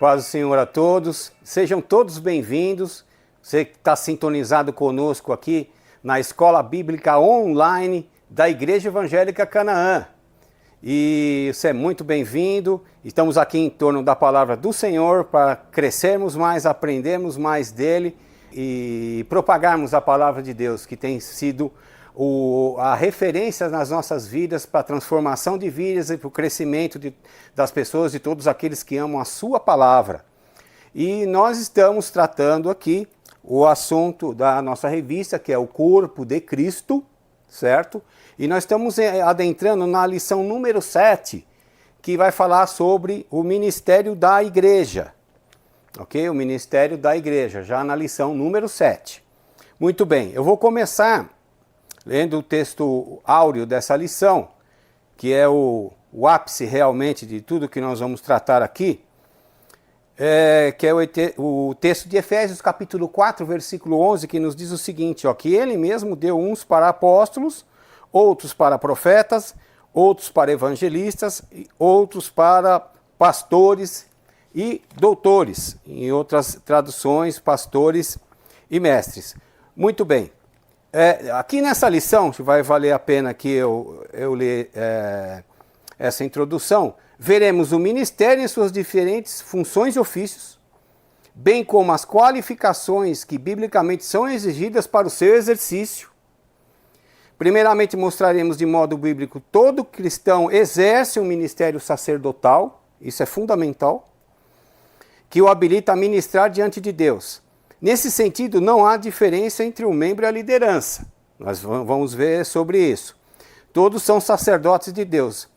Paz do Senhor a todos, sejam todos bem-vindos. Você que está sintonizado conosco aqui na Escola Bíblica Online da Igreja Evangélica Canaã. E você é muito bem-vindo. Estamos aqui em torno da palavra do Senhor para crescermos mais, aprendermos mais dele e propagarmos a palavra de Deus, que tem sido a referência nas nossas vidas para a transformação de vidas e para o crescimento das pessoas, de todos aqueles que amam a sua palavra. E nós estamos tratando aqui o assunto da nossa revista, que é o Corpo de Cristo, certo? E nós estamos adentrando na lição número 7, que vai falar sobre o ministério da igreja. Ok? O ministério da igreja, já na lição número 7. Muito bem, eu vou começar lendo o texto áureo dessa lição, que é o ápice realmente de tudo que nós vamos tratar aqui, que é o texto de Efésios capítulo 4, versículo 11, que nos diz o seguinte, ó, que ele mesmo deu uns para apóstolos, outros para profetas, outros para evangelistas, outros para pastores e doutores, em outras traduções, pastores e mestres. Muito bem. Aqui nessa lição, vai valer a pena que eu ler essa introdução, veremos o ministério em suas diferentes funções e ofícios, bem como as qualificações que biblicamente são exigidas para o seu exercício. Primeiramente mostraremos de modo bíblico todo cristão exerce um ministério sacerdotal, isso é fundamental, que o habilita a ministrar diante de Deus. Nesse sentido, não há diferença entre o membro e a liderança. Nós vamos ver sobre isso. Todos são sacerdotes de Deus.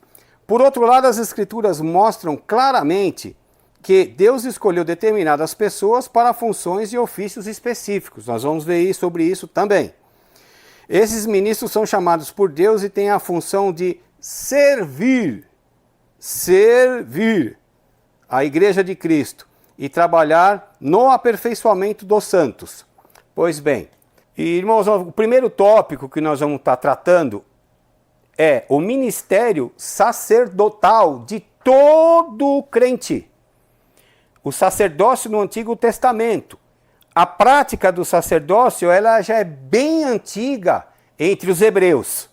Por outro lado, as Escrituras mostram claramente que Deus escolheu determinadas pessoas para funções e ofícios específicos. Nós vamos ver sobre isso também. Esses ministros são chamados por Deus e têm a função de servir a Igreja de Cristo e trabalhar no aperfeiçoamento dos santos. Pois bem, irmãos, o primeiro tópico que nós vamos estar tratando é o ministério sacerdotal de todo crente. O sacerdócio no Antigo Testamento. A prática do sacerdócio ela já é bem antiga entre os hebreus.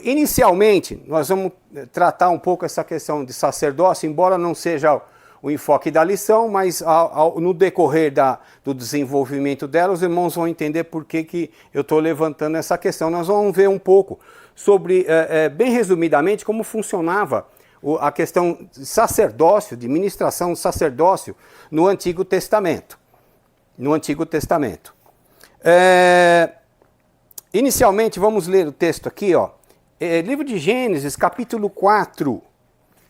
Inicialmente, nós vamos tratar um pouco essa questão de sacerdócio, embora não seja o enfoque da lição, mas no decorrer do desenvolvimento dela, os irmãos vão entender por que eu estou levantando essa questão. Nós vamos ver um pouco sobre, bem resumidamente, como funcionava a questão de sacerdócio, de ministração do sacerdócio no Antigo Testamento. Inicialmente, vamos ler o texto aqui, ó. Livro de Gênesis, capítulo 4.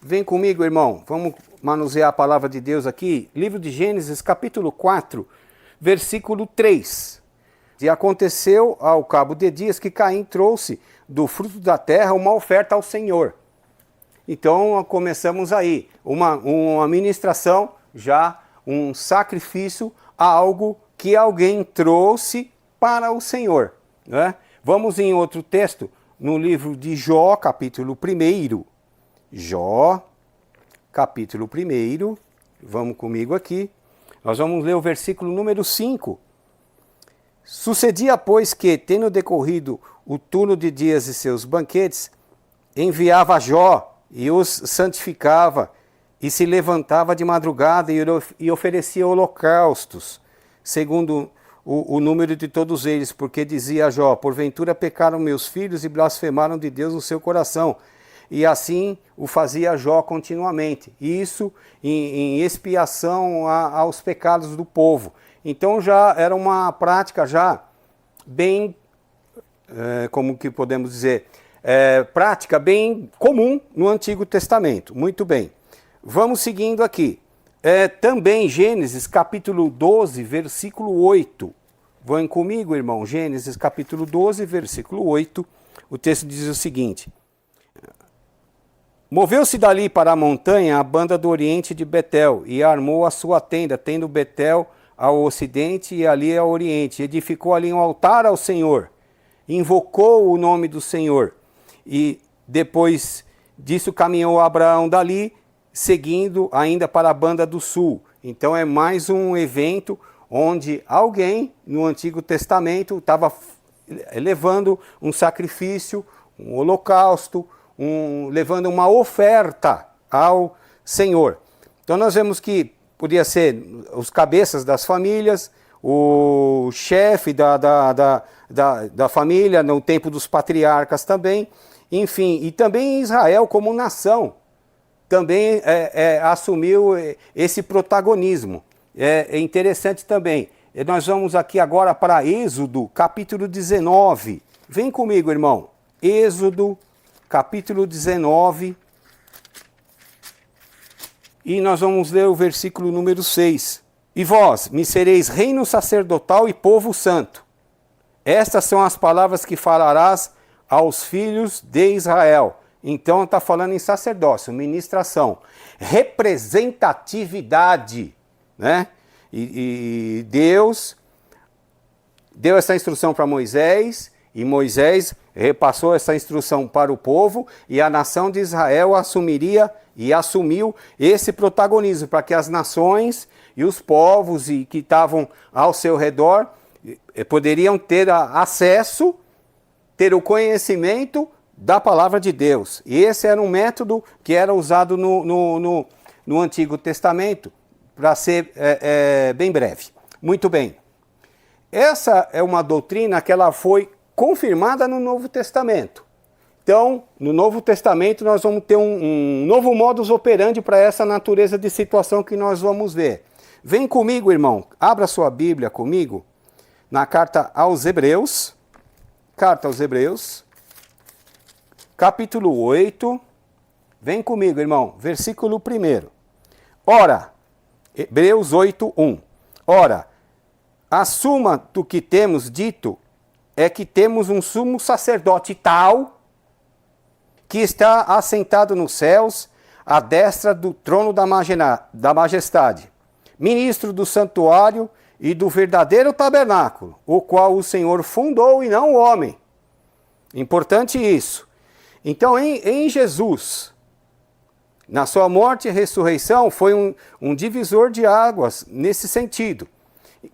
Vem comigo, irmão. Vamos manusear a palavra de Deus aqui. Livro de Gênesis, capítulo 4, versículo 3. E aconteceu ao cabo de dias que Caim trouxe do fruto da terra uma oferta ao Senhor. Então, começamos aí. Uma ministração, já um sacrifício a algo que alguém trouxe para o Senhor. Né? Vamos em outro texto, no livro de Jó, capítulo 1. Jó, capítulo 1, vamos comigo aqui, nós vamos ler o versículo número 5. Sucedia, pois, que, tendo decorrido o turno de dias de seus banquetes, enviava Jó e os santificava, e se levantava de madrugada e oferecia holocaustos, segundo o número de todos eles, porque dizia a Jó, porventura pecaram meus filhos e blasfemaram de Deus no seu coração. E assim o fazia Jó continuamente. Isso em expiação aos pecados do povo. Então já era uma prática já bem, como que podemos dizer, prática bem comum no Antigo Testamento. Muito bem. Vamos seguindo aqui. Também Gênesis capítulo 12, versículo 8. Vão comigo, irmão. Gênesis capítulo 12, versículo 8. O texto diz o seguinte. Moveu-se dali para a montanha a banda do oriente de Betel, e armou a sua tenda, tendo Betel ao ocidente e ali ao oriente. Edificou ali um altar ao Senhor, invocou o nome do Senhor. E depois disso caminhou Abraão dali, seguindo ainda para a Banda do Sul. Então é mais um evento onde alguém no Antigo Testamento estava levando um sacrifício, um holocausto, levando uma oferta ao Senhor. Então nós vemos que podia ser os cabeças das famílias, o chefe da família no tempo dos patriarcas também, enfim, e também Israel como nação também assumiu esse protagonismo. É interessante também. Nós vamos aqui agora para Êxodo, capítulo 19. Vem comigo, irmão. Êxodo, capítulo 19. E nós vamos ler o versículo número 6. E vós me sereis reino sacerdotal e povo santo. Estas são as palavras que falarás aos filhos de Israel. Então está falando em sacerdócio, ministração, representatividade, né? E Deus deu essa instrução para Moisés, e Moisés repassou essa instrução para o povo, e a nação de Israel assumiria e assumiu esse protagonismo, para que as nações e os povos que estavam ao seu redor poderiam ter acesso, ter o conhecimento da palavra de Deus. E esse era um método que era usado no Antigo Testamento, para ser bem breve. Muito bem. Essa é uma doutrina que ela foi confirmada no Novo Testamento. Então, no Novo Testamento nós vamos ter um novo modus operandi para essa natureza de situação que nós vamos ver. Vem comigo, irmão, abra sua Bíblia comigo, na carta aos Hebreus, capítulo 8, vem comigo, irmão, versículo 1. Ora, Hebreus 8, 1. Ora, a suma do que temos dito é que temos um sumo sacerdote tal que está assentado nos céus, à destra do trono da majestade, ministro do santuário e do verdadeiro tabernáculo, o qual o Senhor fundou e não o homem. Importante isso. Então, em Jesus, na sua morte e ressurreição, foi um divisor de águas nesse sentido.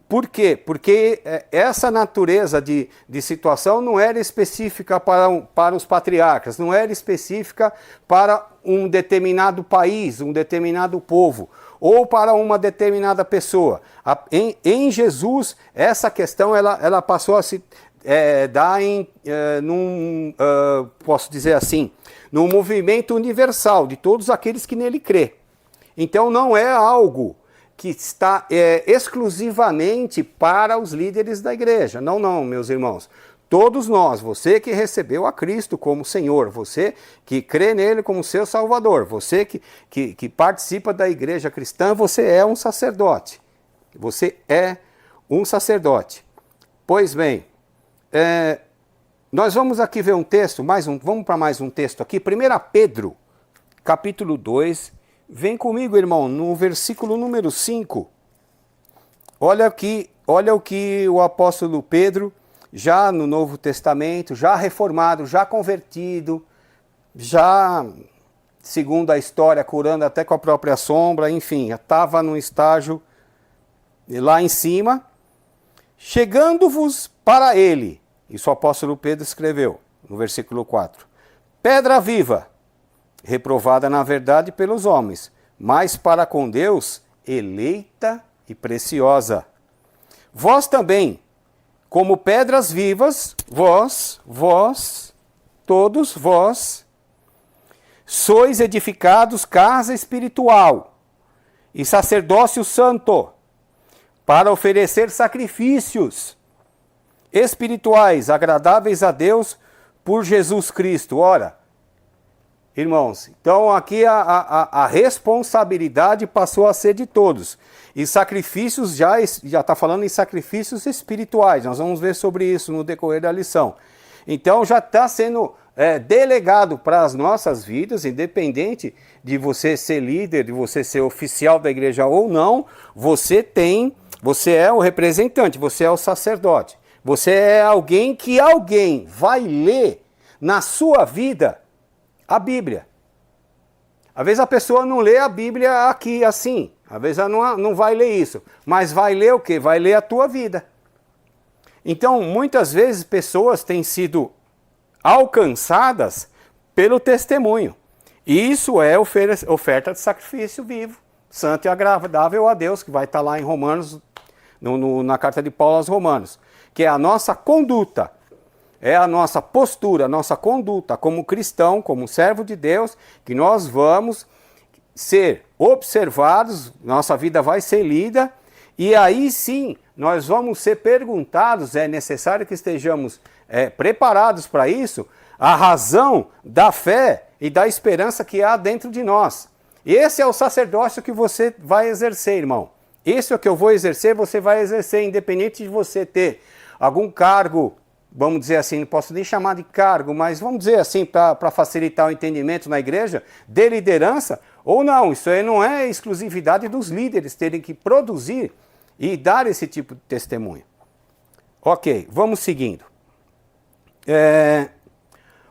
Por quê? Porque essa natureza de situação não era específica para os patriarcas, não era específica para um determinado país, um determinado povo, ou para uma determinada pessoa. Em Jesus, essa questão ela passou a se dar posso dizer assim, num movimento universal de todos aqueles que nele crê. Então não é algo que está exclusivamente para os líderes da igreja. Não, meus irmãos. Todos nós, você que recebeu a Cristo como Senhor, você que crê nele como seu Salvador, você que participa da igreja cristã, você é um sacerdote. Você é um sacerdote. Pois bem, nós vamos aqui ver um texto, vamos para mais um texto aqui, 1 Pedro, capítulo 2, vem comigo, irmão, no versículo número 5, olha o que o apóstolo Pedro, já no Novo Testamento, já reformado, já convertido, já, segundo a história, curando até com a própria sombra, enfim, estava num estágio lá em cima, chegando-vos para ele. Isso o apóstolo Pedro escreveu, no versículo 4. Pedra viva, reprovada na verdade pelos homens, mas para com Deus, eleita e preciosa. Vós também, como pedras vivas, todos vós, sois edificados casa espiritual e sacerdócio santo, para oferecer sacrifícios espirituais, agradáveis a Deus por Jesus Cristo. Ora, irmãos, então aqui a responsabilidade passou a ser de todos. E sacrifícios, já está falando em sacrifícios espirituais. Nós vamos ver sobre isso no decorrer da lição. Então já está sendo delegado para as nossas vidas, independente de você ser líder, de você ser oficial da igreja ou não, você é o representante, você é o sacerdote. Você é alguém que alguém vai ler na sua vida a Bíblia. Às vezes a pessoa não lê a Bíblia aqui assim, às vezes ela não vai ler isso, mas vai ler o quê? Vai ler a tua vida. Então, muitas vezes pessoas têm sido alcançadas pelo testemunho. E isso é oferta de sacrifício vivo, santo e agradável a Deus, que vai estar lá em Romanos, na carta de Paulo aos Romanos, que é a nossa conduta, é a nossa postura, a nossa conduta como cristão, como servo de Deus, que nós vamos ser observados, nossa vida vai ser lida, e aí sim nós vamos ser perguntados, é necessário que estejamos preparados para isso, a razão da fé e da esperança que há dentro de nós. Esse é o sacerdócio que você vai exercer, irmão. Esse é o que eu vou exercer, você vai exercer, independente de você ter algum cargo, vamos dizer assim, não posso nem chamar de cargo, mas vamos dizer assim, para facilitar o entendimento na igreja, de liderança, ou não. Isso aí não é exclusividade dos líderes terem que produzir e dar esse tipo de testemunho. Ok, vamos seguindo.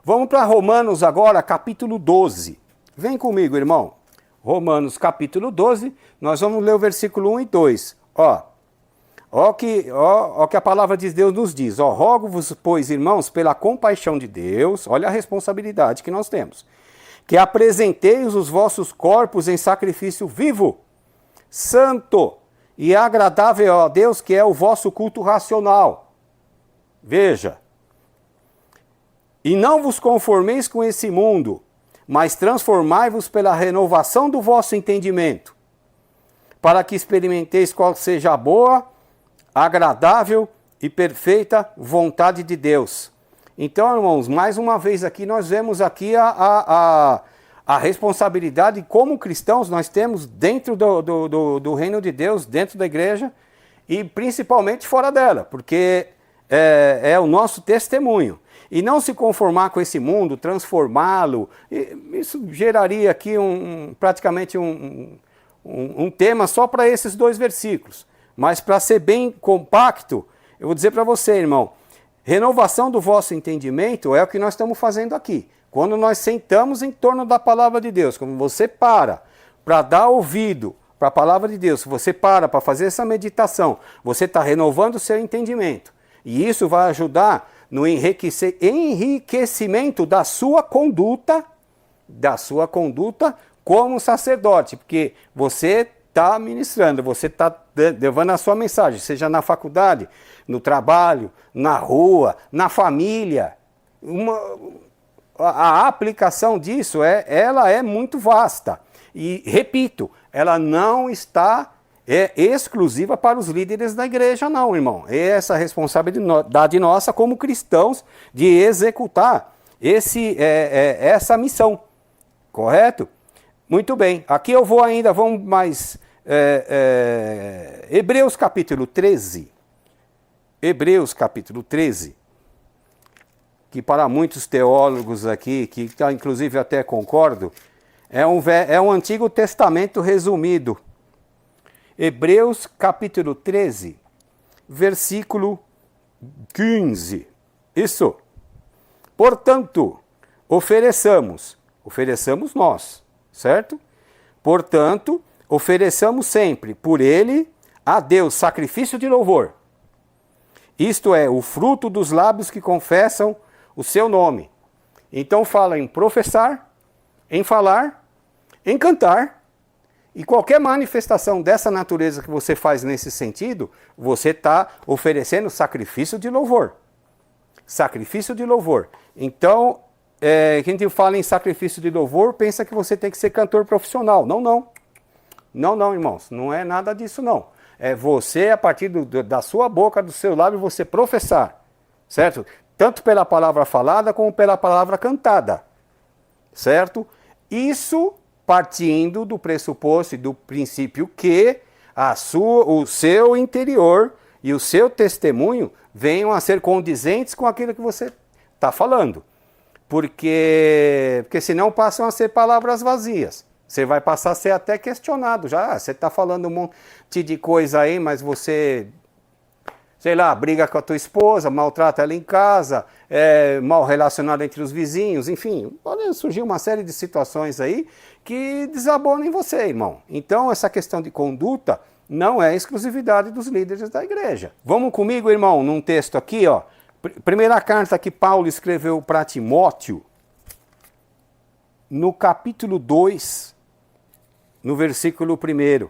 Vamos para Romanos agora, capítulo 12. Vem comigo, irmão. Romanos, capítulo 12, nós vamos ler o versículo 1 e 2. Ó que a palavra de Deus nos diz. Rogo-vos, pois, irmãos, pela compaixão de Deus, olha a responsabilidade que nós temos, que apresenteis os vossos corpos em sacrifício vivo, santo e agradável a Deus, que é o vosso culto racional. Veja. E não vos conformeis com esse mundo, mas transformai-vos pela renovação do vosso entendimento, para que experimenteis qual seja a boa, agradável e perfeita vontade de Deus. Então, irmãos, mais uma vez aqui nós vemos aqui a responsabilidade como cristãos nós temos dentro do reino de Deus, dentro da igreja e principalmente fora dela, porque é o nosso testemunho. E não se conformar com esse mundo, transformá-lo, isso geraria aqui praticamente um tema só para esses 2 versículos. Mas para ser bem compacto, eu vou dizer para você, irmão, renovação do vosso entendimento é o que nós estamos fazendo aqui. Quando nós sentamos em torno da palavra de Deus, quando você para dar ouvido para a palavra de Deus, você para fazer essa meditação, você está renovando o seu entendimento. E isso vai ajudar no enriquecimento da sua conduta como sacerdote, porque você está ministrando, você está levando a sua mensagem, seja na faculdade, no trabalho, na rua, na família. A aplicação disso ela é muito vasta. E, repito, ela não está exclusiva para os líderes da igreja, não, irmão. É essa responsabilidade nossa como cristãos de executar essa missão. Correto? Muito bem. Aqui eu vou ainda, vamos mais... Hebreus capítulo 13. Hebreus capítulo 13. Que para muitos teólogos aqui, que inclusive até concordo, é um Antigo Testamento resumido. Hebreus capítulo 13, versículo 15. Isso. Portanto, ofereçamos nós, certo? Portanto, ofereçamos sempre por ele a Deus sacrifício de louvor. Isto é, o fruto dos lábios que confessam o seu nome. Então fala em professar, em falar, em cantar. E qualquer manifestação dessa natureza que você faz nesse sentido, você está oferecendo sacrifício de louvor. Sacrifício de louvor. Então, quem fala em sacrifício de louvor, pensa que você tem que ser cantor profissional. Não, irmãos. Não é nada disso, não. É você, a partir da sua boca, do seu lábio, você professar. Certo? Tanto pela palavra falada, como pela palavra cantada. Certo? Isso... partindo do pressuposto e do princípio que o seu interior e o seu testemunho venham a ser condizentes com aquilo que você está falando. Porque senão passam a ser palavras vazias. Você vai passar a ser até questionado. Já, você está falando um monte de coisa aí, mas você sei lá, briga com a tua esposa, maltrata ela em casa, mal relacionado entre os vizinhos, enfim, pode surgir uma série de situações aí que desabonam em você, irmão. Então, essa questão de conduta não é exclusividade dos líderes da igreja. Vamos comigo, irmão, num texto aqui, ó. Primeira carta que Paulo escreveu para Timóteo, no capítulo 2, no versículo 1.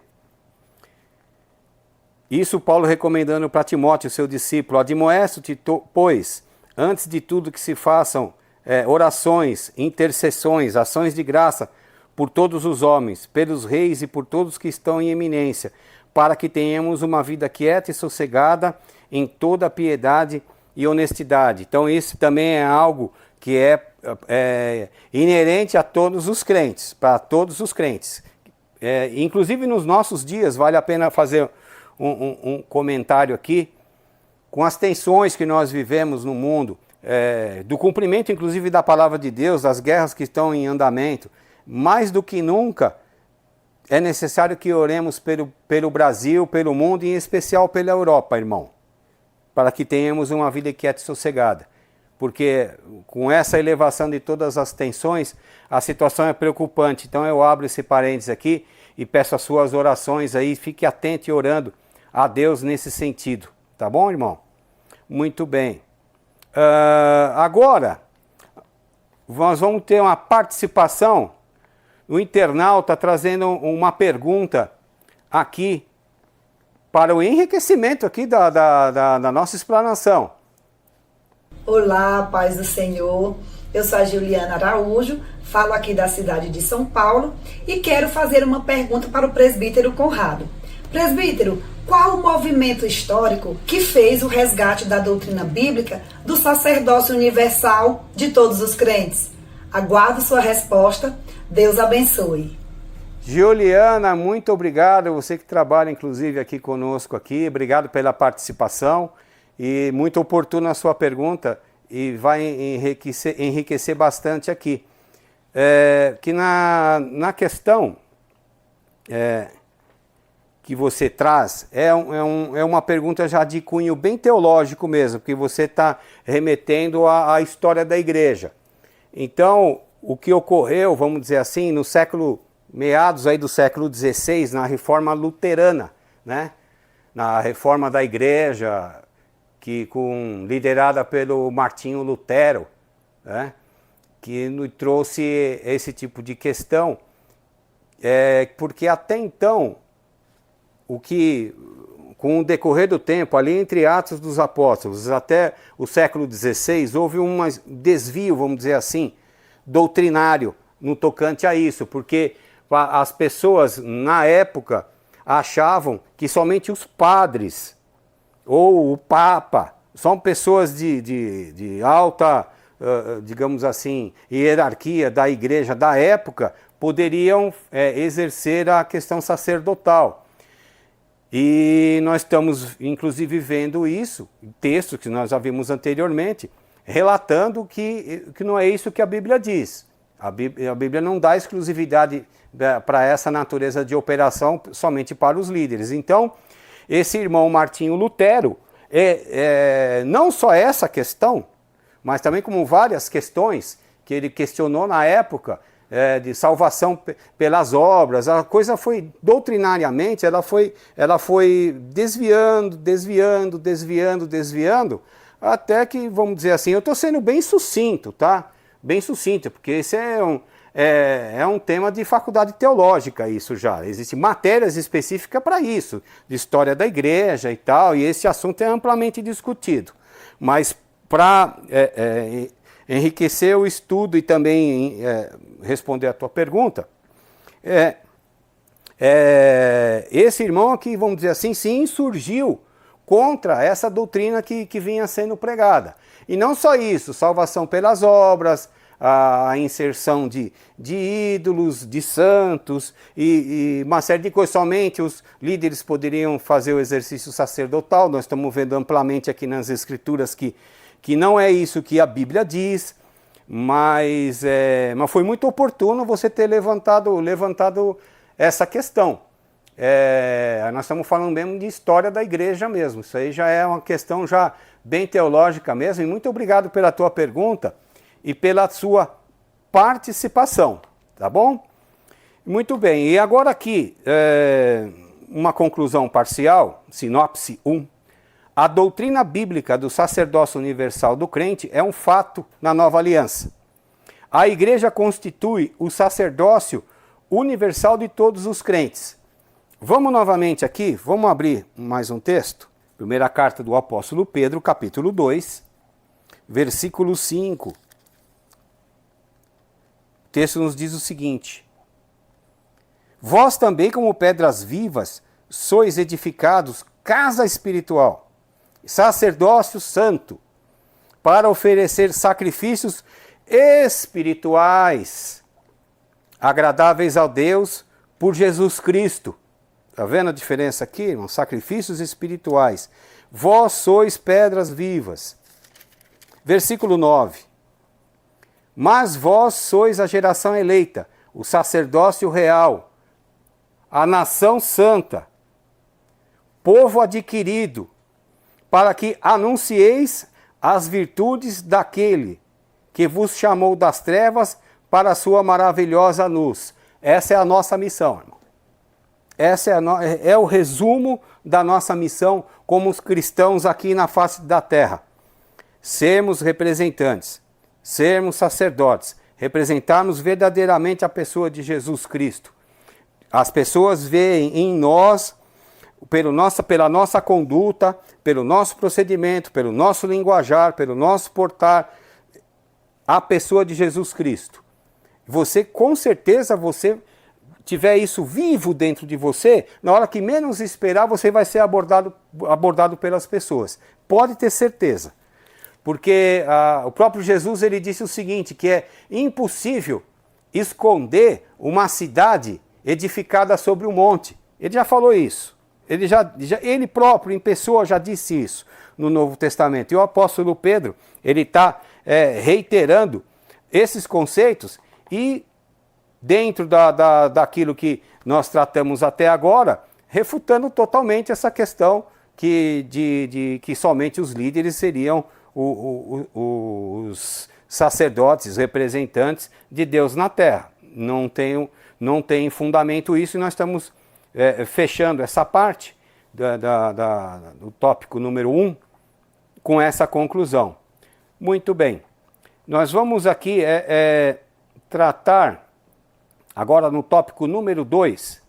Isso Paulo recomendando para Timóteo, seu discípulo: admoesto-te, pois, antes de tudo que se façam orações, intercessões, ações de graça por todos os homens, pelos reis e por todos que estão em eminência, para que tenhamos uma vida quieta e sossegada em toda a piedade e honestidade. Então isso também é algo que é inerente a todos os crentes, para todos os crentes. Inclusive nos nossos dias, vale a pena fazer um comentário aqui, com as tensões que nós vivemos no mundo, do cumprimento inclusive da palavra de Deus, das guerras que estão em andamento, mais do que nunca é necessário que oremos pelo Brasil, pelo mundo e em especial pela Europa, irmão, para que tenhamos uma vida quieta e sossegada. Porque com essa elevação de todas as tensões, a situação é preocupante. Então eu abro esse parênteses aqui e peço as suas orações aí, fique atento e orando a Deus nesse sentido. Tá bom, irmão? Muito bem. Agora, nós vamos ter uma participação. O internauta trazendo uma pergunta aqui para o enriquecimento aqui da nossa explanação. Olá, paz do Senhor. Eu sou a Juliana Araújo, falo aqui da cidade de São Paulo e quero fazer uma pergunta para o presbítero Conrado. Presbítero, qual o movimento histórico que fez o resgate da doutrina bíblica do sacerdócio universal de todos os crentes? Aguardo sua resposta. Deus abençoe. Juliana, muito obrigado. Você que trabalha inclusive aqui conosco aqui, obrigado pela participação e muito oportuna a sua pergunta e vai enriquecer bastante aqui. Que na questão que você traz é uma pergunta já de cunho bem teológico mesmo, porque você está remetendo à história da igreja. Então, o que ocorreu, vamos dizer assim, no meados aí do século XVI, na reforma luterana, né? Na reforma da igreja, liderada pelo Martinho Lutero, né? Que nos trouxe esse tipo de questão, porque até então, com o decorrer do tempo, ali entre Atos dos Apóstolos até o século XVI, houve um desvio, vamos dizer assim, doutrinário no tocante a isso, porque as pessoas na época achavam que somente os padres ou o Papa, são pessoas de alta, digamos assim, hierarquia da igreja da época, poderiam exercer a questão sacerdotal. E nós estamos, inclusive, vendo isso, texto que nós já vimos anteriormente, relatando que não é isso que a Bíblia diz. A Bíblia não dá exclusividade para essa natureza de operação somente para os líderes. Então, esse irmão Martinho Lutero, não só essa questão, mas também como várias questões que ele questionou na época, de salvação pelas obras, a coisa foi, doutrinariamente, ela foi desviando, até que, vamos dizer assim, eu estou sendo bem sucinto, tá? Bem sucinto, porque esse é um tema de faculdade teológica, isso já. Existem matérias específicas para isso, de história da igreja e tal, e esse assunto é amplamente discutido. Mas para enriquecer o estudo e também responder a tua pergunta, esse irmão aqui, vamos dizer assim, se insurgiu contra essa doutrina que vinha sendo pregada. E não só isso, salvação pelas obras, a inserção de ídolos, de santos e uma série de coisas. Somente os líderes poderiam fazer o exercício sacerdotal. Nós estamos vendo amplamente aqui nas escrituras que não é isso que a Bíblia diz, mas foi muito oportuno você ter levantado essa questão. nós estamos falando mesmo de história da igreja mesmo. Isso aí já é uma questão já bem teológica mesmo. E muito obrigado pela tua pergunta e pela sua participação, tá bom? Muito bem, e agora aqui, uma conclusão parcial, sinopse 1. A doutrina bíblica do sacerdócio universal do crente é um fato na nova aliança. A igreja constitui o sacerdócio universal de todos os crentes. Vamos novamente aqui, vamos abrir mais um texto. Primeira carta do apóstolo Pedro, capítulo 2, versículo 5. O texto nos diz o seguinte: vós também, como pedras vivas, sois edificados casa espiritual, sacerdócio santo, para oferecer sacrifícios espirituais, agradáveis ao Deus por Jesus Cristo. Está vendo a diferença aqui, irmão? Sacrifícios espirituais. Vós sois pedras vivas. Versículo 9. Mas vós sois a geração eleita, o sacerdócio real, a nação santa, povo adquirido, para que anuncieis as virtudes daquele que vos chamou das trevas para a sua maravilhosa luz. Essa é a nossa missão, irmão. Essa é o resumo da nossa missão como os cristãos aqui na face da terra. Sermos representantes, sermos sacerdotes, representarmos verdadeiramente a pessoa de Jesus Cristo. As pessoas veem em nós, pela nossa conduta, pelo nosso procedimento, pelo nosso linguajar, pelo nosso portar, a pessoa de Jesus Cristo. Você, com certeza, você tiver isso vivo dentro de você, na hora que menos esperar, você vai ser abordado pelas pessoas. Pode ter certeza. Porque o próprio Jesus ele disse o seguinte, que é impossível esconder uma cidade edificada sobre um monte. Ele já falou isso. Ele próprio, em pessoa, já disse isso no Novo Testamento. E o apóstolo Pedro, ele está reiterando esses conceitos e dentro daquilo que nós tratamos até agora, refutando totalmente essa questão de que somente os líderes seriam os sacerdotes, representantes de Deus na terra. Não tem fundamento isso e nós estamos fechando essa parte do tópico número 1 com essa conclusão. Muito bem, nós vamos aqui tratar agora no tópico número 2,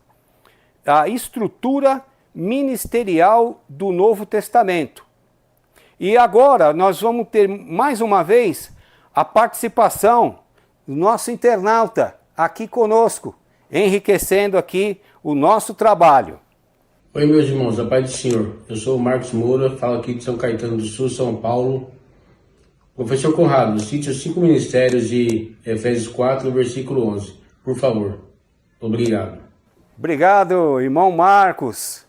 a estrutura ministerial do Novo Testamento. E agora nós vamos ter mais uma vez a participação do nosso internauta aqui conosco, enriquecendo aqui o nosso trabalho. Oi, meus irmãos, a paz do Senhor. Eu sou o Marcos Moura, falo aqui de São Caetano do Sul, São Paulo. Professor Conrado, cite os 5 ministérios de Efésios 4, versículo 11. Por favor. Obrigado. Obrigado, irmão Marcos.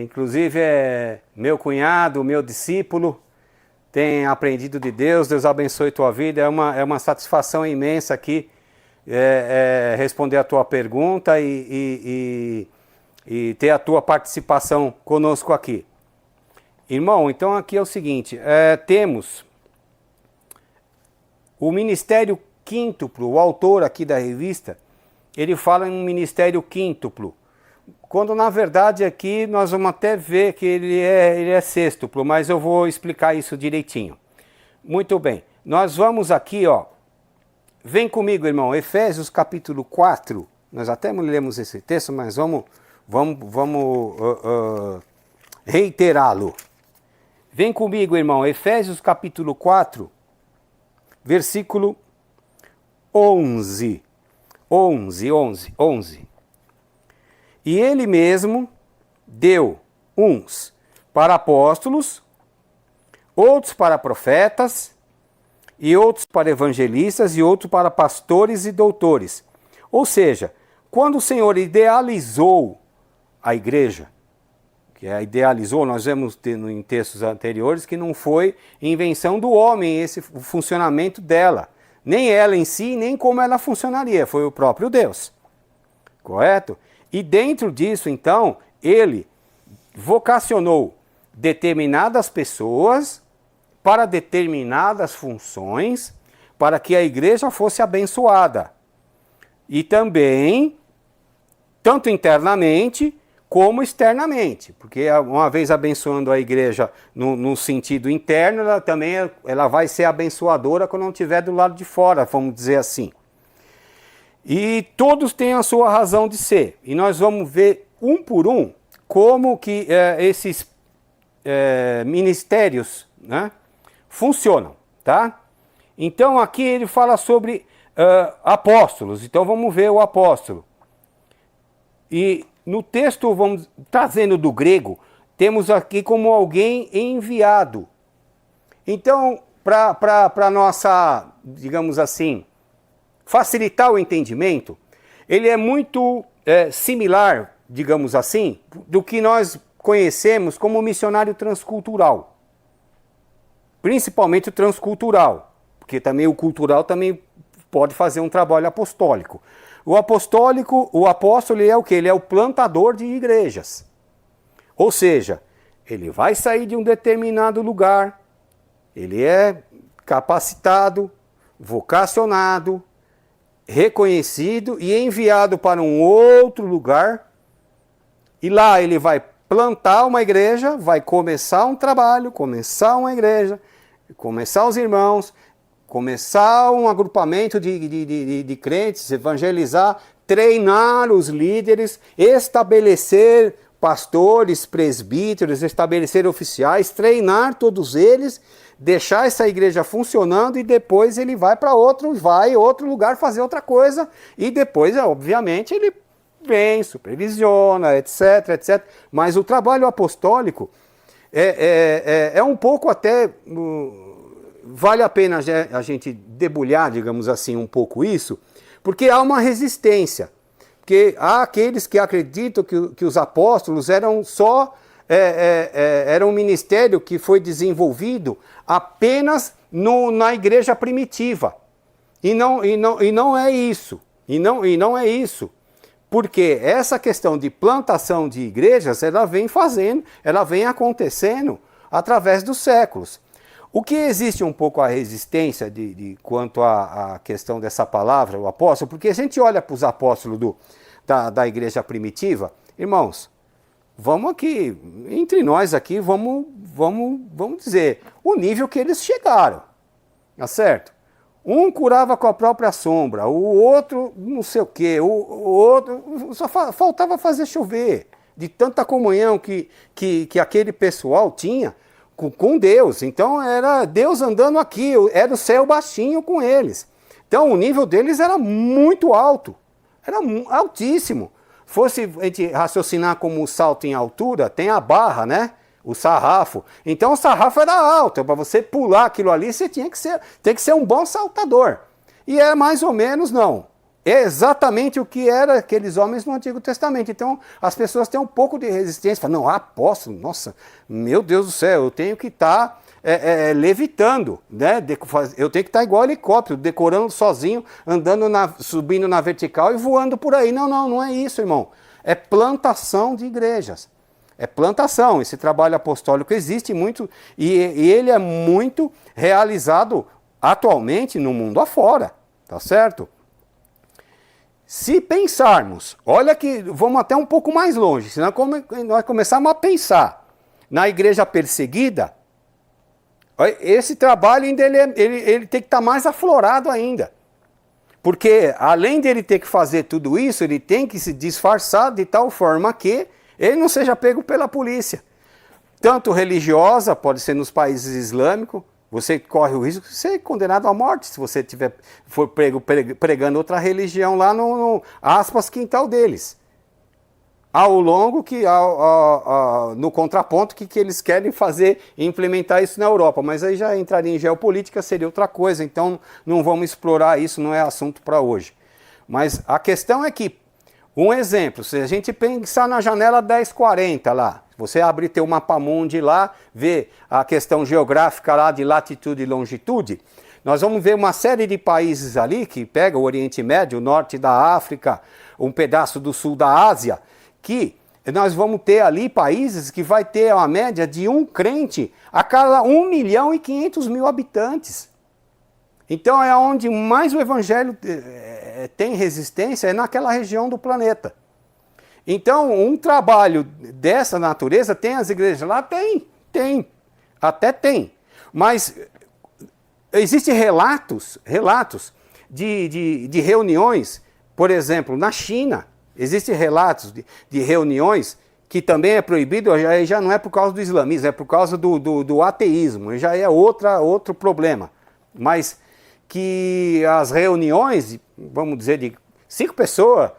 Inclusive é meu cunhado, meu discípulo. Tem aprendido de Deus. Deus abençoe tua vida. É uma satisfação imensa aqui responder a tua pergunta e ter a tua participação conosco aqui. Irmão, então aqui é o seguinte, temos o ministério quíntuplo, o autor aqui da revista, ele fala em um ministério quíntuplo, quando na verdade aqui nós vamos até ver que ele é sextuplo, mas eu vou explicar isso direitinho. Muito bem, nós vamos aqui, vem comigo, irmão, Efésios capítulo 4, nós até lemos esse texto, mas vamos reiterá-lo. Vem comigo, irmão, Efésios capítulo 4, versículo 11. E ele mesmo deu uns para apóstolos, outros para profetas, e outros para evangelistas, e outros para pastores e doutores. Ou seja, quando o Senhor idealizou a igreja, idealizou, nós vemos em textos anteriores que não foi invenção do homem o funcionamento dela, nem ela em si, nem como ela funcionaria, foi o próprio Deus, correto? E dentro disso, então, ele vocacionou determinadas pessoas para determinadas funções, para que a igreja fosse abençoada. E também, tanto internamente como externamente, porque uma vez abençoando a igreja no sentido interno, ela vai ser abençoadora quando não estiver do lado de fora, vamos dizer assim. E todos têm a sua razão de ser. E nós vamos ver um por um como que esses ministérios, né, funcionam, tá? Então aqui ele fala sobre apóstolos. Então vamos ver o apóstolo. E no texto, vamos trazendo do grego, temos aqui como alguém enviado. Então, para nossa, digamos assim, facilitar o entendimento, ele é muito similar, digamos assim, do que nós conhecemos como missionário transcultural. Principalmente o transcultural, porque também o cultural também pode fazer um trabalho apostólico. O apóstolo ele é o quê? Ele é o plantador de igrejas. Ou seja, ele vai sair de um determinado lugar, ele é capacitado, vocacionado, reconhecido e enviado para um outro lugar. E lá ele vai plantar uma igreja, vai começar um trabalho, começar uma igreja, começar os irmãos, começar um agrupamento de crentes, evangelizar, treinar os líderes, estabelecer pastores, presbíteros, estabelecer oficiais, treinar todos eles, deixar essa igreja funcionando e depois ele vai para outro lugar fazer outra coisa e depois, obviamente, ele vem, supervisiona, etc, etc. Mas o trabalho apostólico é um pouco até... Vale a pena a gente debulhar, digamos assim, um pouco isso, porque há uma resistência. Porque há aqueles que acreditam que os apóstolos eram só... era um ministério que foi desenvolvido apenas na igreja primitiva. E não é isso. E não é isso. Porque essa questão de plantação de igrejas, ela vem acontecendo através dos séculos. O que existe um pouco a resistência quanto à questão dessa palavra, o apóstolo, porque a gente olha para os apóstolos da igreja primitiva, irmãos, vamos aqui, entre nós aqui, vamos dizer, o nível que eles chegaram, tá certo? Um curava com a própria sombra, o outro não sei o quê, o outro só faltava fazer chover, de tanta comunhão que aquele pessoal tinha com Deus. Então era Deus andando aqui, era o céu baixinho com eles. Então o nível deles era muito alto, era altíssimo. Fosse a gente raciocinar como o salto em altura, tem a barra, né? O sarrafo. Então o sarrafo era alto, para você pular aquilo ali, você tem que ser um bom saltador. E é mais ou menos não. É exatamente o que eram aqueles homens no Antigo Testamento. Então, as pessoas têm um pouco de resistência. Falam, não, apóstolo, nossa, meu Deus do céu, eu tenho que estar levitando, né? Eu tenho que estar igual helicóptero, decorando sozinho, subindo na vertical e voando por aí. Não é isso, irmão. É plantação de igrejas. É plantação. Esse trabalho apostólico existe muito e ele é muito realizado atualmente no mundo afora, tá certo? Se pensarmos, olha que vamos até um pouco mais longe, senão nós começarmos a pensar na igreja perseguida, esse trabalho ainda ele tem que estar mais aflorado ainda. Porque além dele ter que fazer tudo isso, ele tem que se disfarçar de tal forma que ele não seja pego pela polícia. Tanto religiosa, pode ser nos países islâmicos, você corre o risco de ser condenado à morte se você for pregando outra religião lá no aspas, quintal deles. Ao longo no contraponto que eles querem fazer e implementar isso na Europa. Mas aí já entraria em geopolítica, seria outra coisa, então não vamos explorar isso, não é assunto para hoje. Mas a questão é que, um exemplo, se a gente pensar na janela 1040 lá, você abrir teu mapamundi lá, ver a questão geográfica lá de latitude e longitude, Nós vamos ver uma série de países ali, que pega o Oriente Médio, o norte da África, um pedaço do sul da Ásia, que nós vamos ter ali países que vai ter uma média de um crente a cada 1.500.000 habitantes. Então é onde mais o evangelho tem resistência, é naquela região do planeta. Então um trabalho dessa natureza, tem as igrejas lá? Tem, até tem. Mas existem relatos de reuniões, por exemplo, na China. Existem relatos de reuniões que também é proibido, já não é por causa do islamismo, é por causa do ateísmo, já é outro problema. Mas que as reuniões, vamos dizer, de 5 pessoas,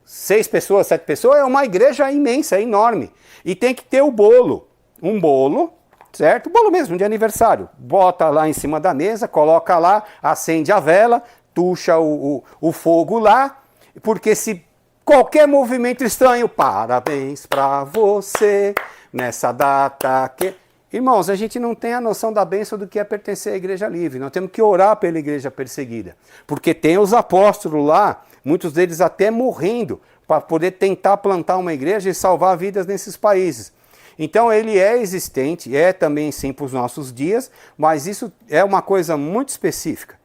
6 pessoas, 7 pessoas, é uma igreja imensa, é enorme. E tem que ter o bolo, um bolo, certo? Bolo mesmo, de aniversário. Bota lá em cima da mesa, coloca lá, acende a vela, tucha o fogo lá, porque se qualquer movimento estranho, parabéns pra você, nessa data que... Irmãos, a gente não tem a noção da bênção do que é pertencer à igreja livre. Nós temos que orar pela igreja perseguida. Porque tem os apóstolos lá, muitos deles até morrendo, para poder tentar plantar uma igreja e salvar vidas nesses países. Então ele é existente, é também sim para os nossos dias, mas isso é uma coisa muito específica.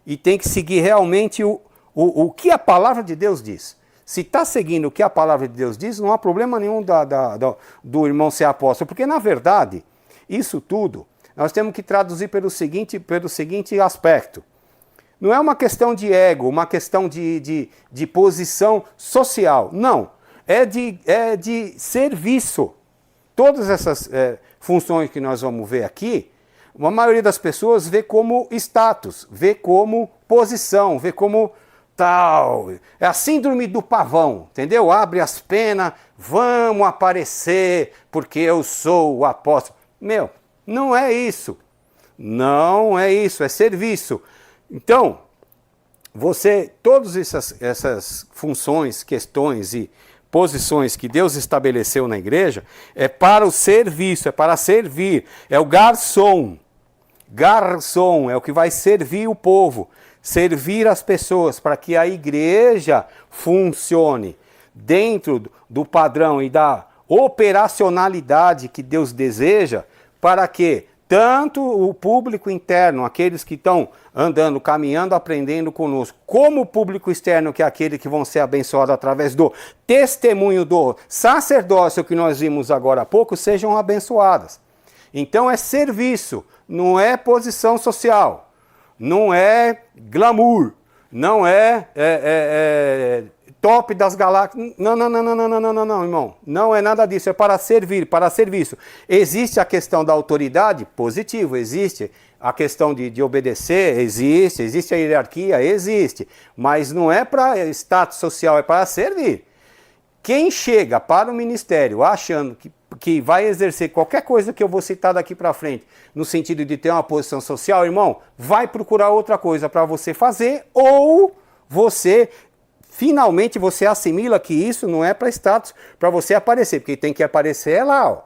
E tem que seguir realmente o que a palavra de Deus diz. Se está seguindo o que a palavra de Deus diz, não há problema nenhum do irmão ser apóstolo, porque na verdade, isso tudo, nós temos que traduzir pelo seguinte aspecto. Não é uma questão de ego, uma questão de posição social, não. É de serviço. Todas essas funções que nós vamos ver aqui, a maioria das pessoas vê como status, vê como posição, vê como tal. É a síndrome do pavão, entendeu? Abre as penas, vamos aparecer porque eu sou o apóstolo. Meu, não é isso. Não é isso, é serviço. Então, todas essas funções, questões e posições que Deus estabeleceu na igreja, é para o serviço, é para servir. É o garçom. Garçom é o que vai servir o povo, servir as pessoas para que a igreja funcione dentro do padrão e da operacionalidade que Deus deseja, para que tanto o público interno, aqueles que estão andando, caminhando, aprendendo conosco, como o público externo, que é aquele que vão ser abençoados através do testemunho do sacerdócio que nós vimos agora há pouco, sejam abençoadas. Então é serviço, não é posição social, não é glamour, não é top das galáxias. Não, irmão. Não é nada disso. É para servir, para serviço. Existe a questão da autoridade? Positivo. Existe a questão de obedecer? Existe a hierarquia? Existe. Mas não é para status social, é para servir. Quem chega para o ministério achando que vai exercer qualquer coisa que eu vou citar daqui para frente, no sentido de ter uma posição social, irmão, vai procurar outra coisa para você fazer, ou finalmente você assimila que isso não é para status, para você aparecer, porque tem que aparecer é lá, ó.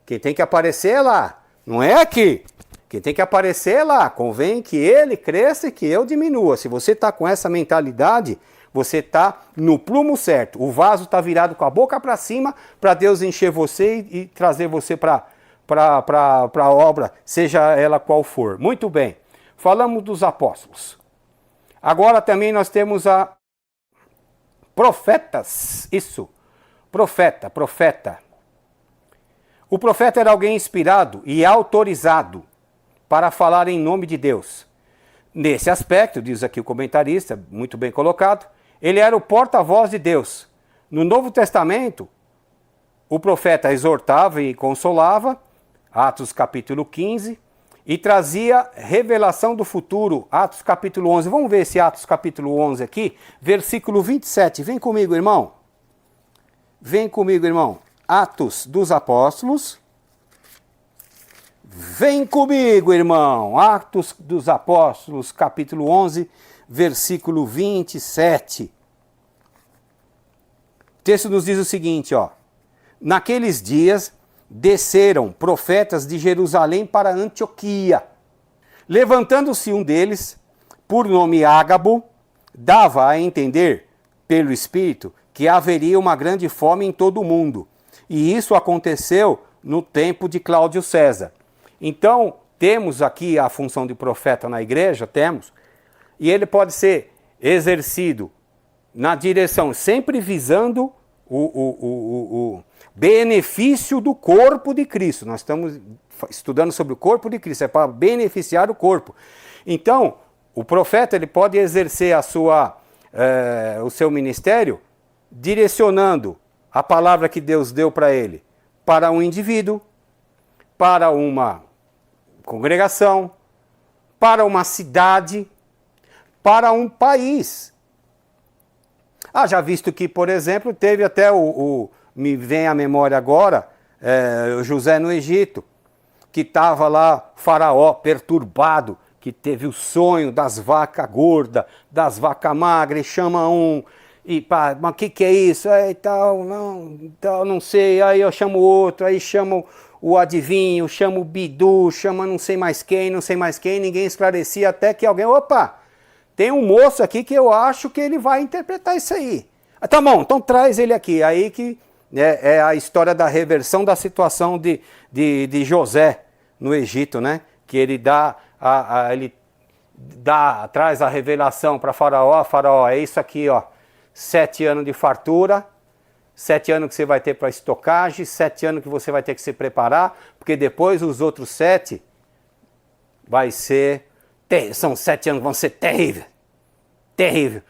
Quem tem que aparecer é lá, não é aqui. Quem tem que aparecer é lá. Convém que ele cresça e que eu diminua. Se você está com essa mentalidade, você está no plumo certo. O vaso está virado com a boca para cima para Deus encher você e trazer você para a obra, seja ela qual for. Muito bem. Falamos dos apóstolos. Agora também nós temos profetas. Isso. Profeta. O profeta era alguém inspirado e autorizado para falar em nome de Deus. Nesse aspecto, diz aqui o comentarista, muito bem colocado, ele era o porta-voz de Deus. No Novo Testamento, o profeta exortava e consolava, Atos capítulo 15, e trazia revelação do futuro, Atos capítulo 11. Vamos ver esse Atos capítulo 11 aqui, versículo 27. Vem comigo, irmão. Vem comigo, irmão. Atos dos Apóstolos. Vem comigo, irmão. Atos dos Apóstolos, capítulo 11, versículo 27. O texto nos diz o seguinte, ó. Naqueles dias desceram profetas de Jerusalém para Antioquia, Levantando-se um deles, por nome Ágabo, dava a entender, pelo Espírito, que haveria uma grande fome em todo o mundo. E isso aconteceu no tempo de Cláudio César. Então, temos aqui a função de profeta na igreja, temos, e ele pode ser exercido na direção, sempre visando o benefício do corpo de Cristo. Nós estamos estudando sobre o corpo de Cristo, é para beneficiar o corpo. Então, o profeta ele pode exercer o seu ministério direcionando a palavra que Deus deu para ele para um indivíduo, para uma congregação, para uma cidade, para um país. Já visto que, por exemplo, teve até me vem à memória agora, o José no Egito, que estava lá, Faraó, perturbado, que teve o sonho das vacas gordas, das vacas magras, e chama um, e pá, mas o que é isso? Aí tal, não sei, aí eu chamo outro, aí chamo o adivinho, chamo o bidu, chama não sei mais quem, ninguém esclarecia, até que alguém, opa, tem um moço aqui que eu acho que ele vai interpretar isso aí. Tá bom, então traz ele aqui. Aí que é a história da reversão da situação de José no Egito, né? Que ele traz a revelação para Faraó, é isso aqui, ó, 7 anos de fartura, 7 anos que você vai ter para estocagem, 7 anos que você vai ter que se preparar, porque depois os outros 7 são 7 anos que vão ser terríveis. Terrível.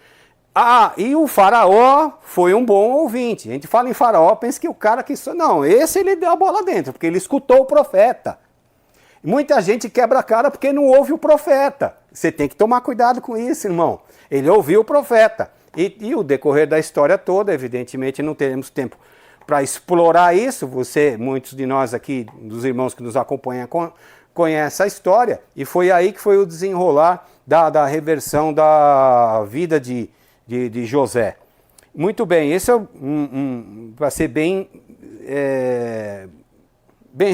E o Faraó foi um bom ouvinte. A gente fala em Faraó, pensa que o cara que... Não, esse ele deu a bola dentro, porque ele escutou o profeta. Muita gente quebra a cara porque não ouve o profeta. Você tem que tomar cuidado com isso, irmão. Ele ouviu o profeta. E o decorrer da história toda, evidentemente, não teremos tempo para explorar isso. Muitos de nós aqui, dos irmãos que nos acompanham, conhecem a história. E foi aí que foi o desenrolar da reversão da vida de José. Muito bem, esse vai ser bem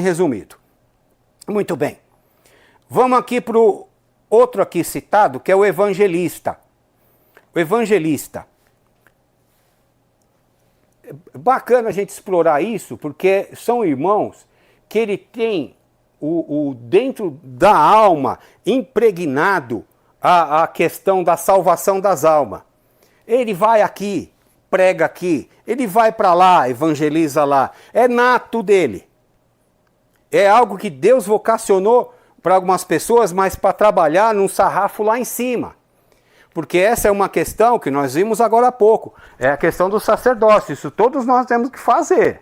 resumido. Muito bem. Vamos aqui para o outro aqui citado, que é o evangelista. O evangelista. É bacana a gente explorar isso, porque são irmãos que ele tem dentro da alma impregnado a questão da salvação das almas. Ele vai aqui, prega aqui, ele vai para lá, evangeliza lá. É nato dele. É algo que Deus vocacionou para algumas pessoas, mas para trabalhar num sarrafo lá em cima. Porque essa é uma questão que nós vimos agora há pouco. É a questão do sacerdócio. Isso todos nós temos que fazer.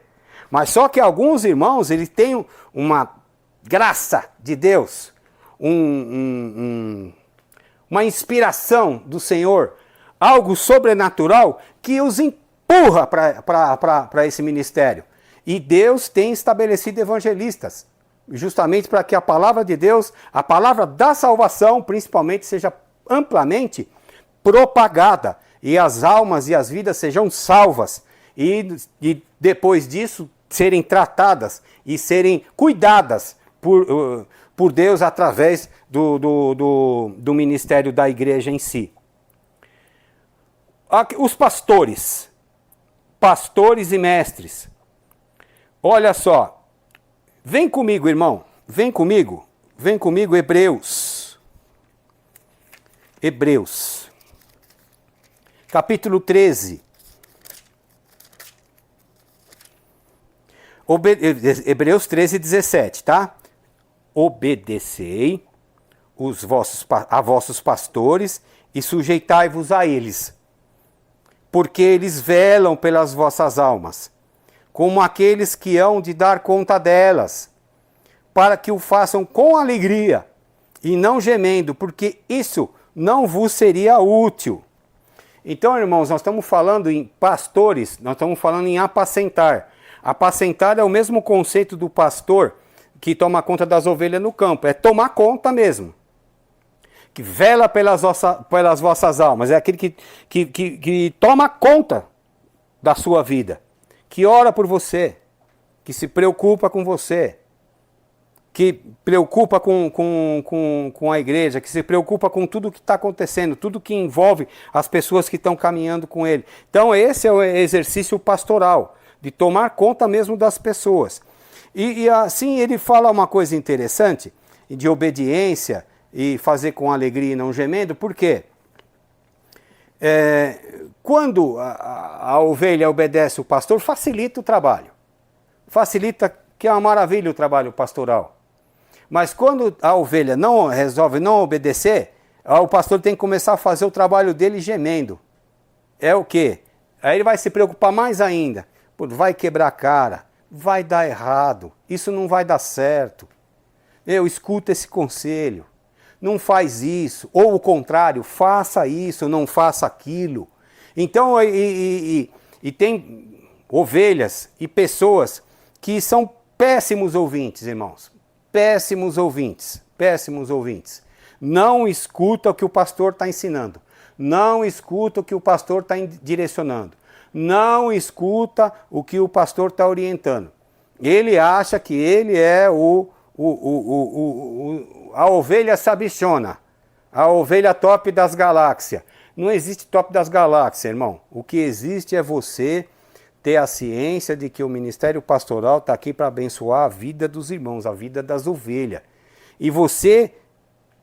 Mas só que alguns irmãos, eles têm uma graça de Deus, uma inspiração do Senhor, algo sobrenatural que os empurra para esse ministério. E Deus tem estabelecido evangelistas, justamente para que a palavra de Deus, a palavra da salvação, principalmente, seja amplamente propagada, e as almas e as vidas sejam salvas, e depois disso serem tratadas e serem cuidadas por Deus através do ministério da igreja em si. Os pastores e mestres. Olha só, vem comigo, irmão, vem comigo, Hebreus, capítulo 13, Hebreus 13, 17, tá? Obedecei a vossos pastores e sujeitai-vos a eles, porque eles velam pelas vossas almas, como aqueles que hão de dar conta delas, para que o façam com alegria e não gemendo, porque isso não vos seria útil. Então, irmãos, nós estamos falando em pastores, nós estamos falando em apacentar. Apacentar é o mesmo conceito do pastor que toma conta das ovelhas no campo, é tomar conta mesmo. Que vela pelas vossas almas, é aquele que toma conta da sua vida, que ora por você, que se preocupa com você. que preocupa com a igreja, que se preocupa com tudo que está acontecendo, tudo que envolve as pessoas que estão caminhando com ele. Então esse é o exercício pastoral, de tomar conta mesmo das pessoas. E assim ele fala uma coisa interessante, de obediência e fazer com alegria e não gemendo, por quê? Quando a ovelha obedece o pastor, facilita o trabalho. Facilita, que é uma maravilha o trabalho pastoral. Mas quando a ovelha não resolve não obedecer, o pastor tem que começar a fazer o trabalho dele gemendo. É o quê? Aí ele vai se preocupar mais ainda. Pô, vai quebrar a cara, vai dar errado, isso não vai dar certo. Escuta esse conselho, não faz isso. Ou o contrário, faça isso, não faça aquilo. Então, tem ovelhas e pessoas que são péssimos ouvintes, irmãos. Péssimos ouvintes, péssimos ouvintes. Não escuta o que o pastor está ensinando. Não escuta o que o pastor está direcionando. Não escuta o que o pastor está orientando. Ele acha que ele é a ovelha sabichona, a ovelha top das galáxias. Não existe top das galáxias, irmão. O que existe é você ter a ciência de que o ministério pastoral está aqui para abençoar a vida dos irmãos, a vida das ovelhas. E você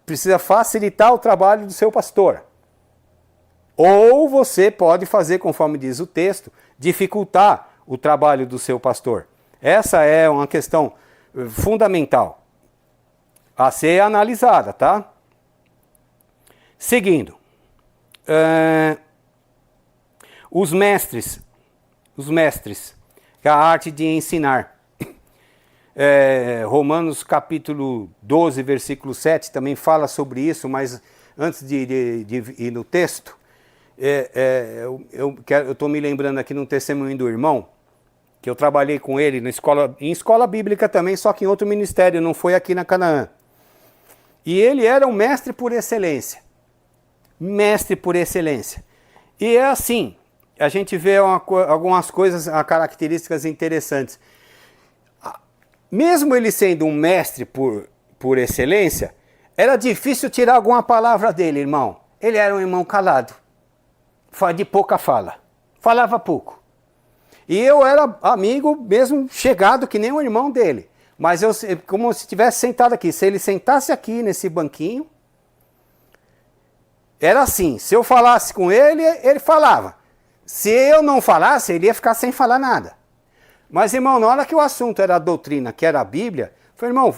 precisa facilitar o trabalho do seu pastor. Ou você pode fazer, conforme diz o texto, dificultar o trabalho do seu pastor. Essa é uma questão fundamental a ser analisada, tá? Seguindo. Os mestres, que é a arte de ensinar. Romanos capítulo 12, versículo 7 também fala sobre isso, mas antes de ir no texto, eu estou me lembrando aqui num testemunho do irmão, que eu trabalhei com ele em escola bíblica também, só que em outro ministério, não foi aqui na Canaã. E ele era um mestre por excelência. Mestre por excelência. E é assim, a gente vê algumas coisas, características interessantes. Mesmo ele sendo um mestre por excelência, era difícil tirar alguma palavra dele, irmão. Ele era um irmão calado, de pouca fala, falava pouco. E eu era amigo mesmo chegado, que nem o irmão dele. Mas eu, como se estivesse sentado aqui, se ele sentasse aqui nesse banquinho, era assim, se eu falasse com ele, ele falava. Se eu não falasse, ele ia ficar sem falar nada. Mas, irmão, na hora que o assunto era a doutrina, que era a Bíblia, eu falei, irmão,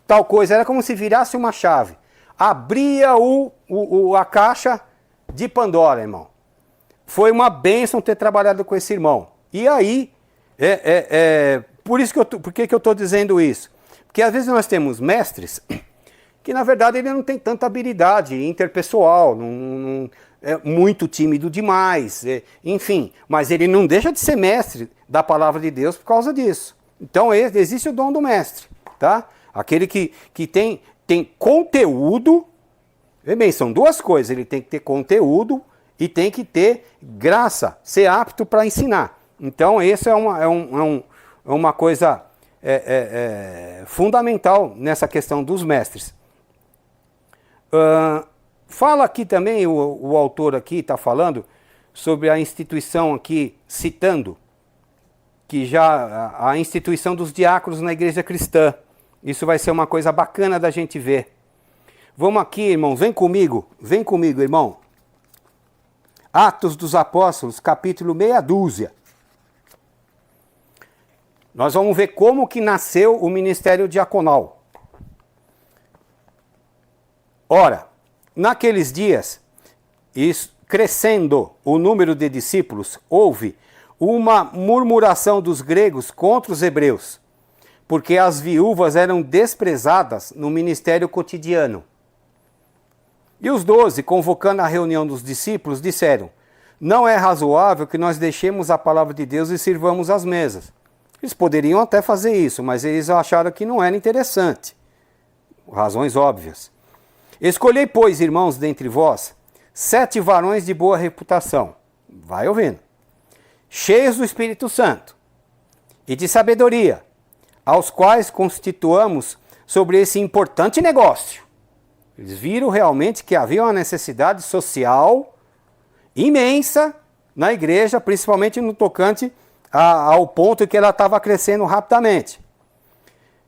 tal coisa, era como se virasse uma chave. Abria a caixa de Pandora, irmão. Foi uma bênção ter trabalhado com esse irmão. E aí, por que eu estou dizendo isso? Porque às vezes nós temos mestres que, na verdade, ele não tem tanta habilidade interpessoal, não é muito tímido demais, enfim, mas ele não deixa de ser mestre da palavra de Deus por causa disso. Então existe o dom do mestre, tá? Aquele que tem conteúdo, vê bem, são duas coisas, ele tem que ter conteúdo e tem que ter graça, ser apto para ensinar. Então essa é uma coisa fundamental nessa questão dos mestres. Fala aqui também, o autor aqui está falando sobre a instituição aqui, citando, que já a instituição dos diáconos na igreja cristã. Isso vai ser uma coisa bacana da gente ver. Vamos aqui, irmãos, vem comigo, irmão. Atos dos Apóstolos, capítulo meia dúzia. Nós vamos ver como que nasceu o ministério diaconal. Ora, naqueles dias, crescendo o número de discípulos, houve uma murmuração dos gregos contra os hebreus, porque as viúvas eram desprezadas no ministério cotidiano. E os 12, convocando a reunião dos discípulos, disseram: não é razoável que nós deixemos a palavra de Deus e sirvamos as mesas. Eles poderiam até fazer isso, mas eles acharam que não era interessante. Razões óbvias. Escolhei, pois, irmãos, dentre vós, 7 varões de boa reputação. Vai ouvindo. Cheios do Espírito Santo e de sabedoria, aos quais constituamos sobre esse importante negócio. Eles viram realmente que havia uma necessidade social imensa na igreja, principalmente no tocante ao ponto que ela estava crescendo rapidamente.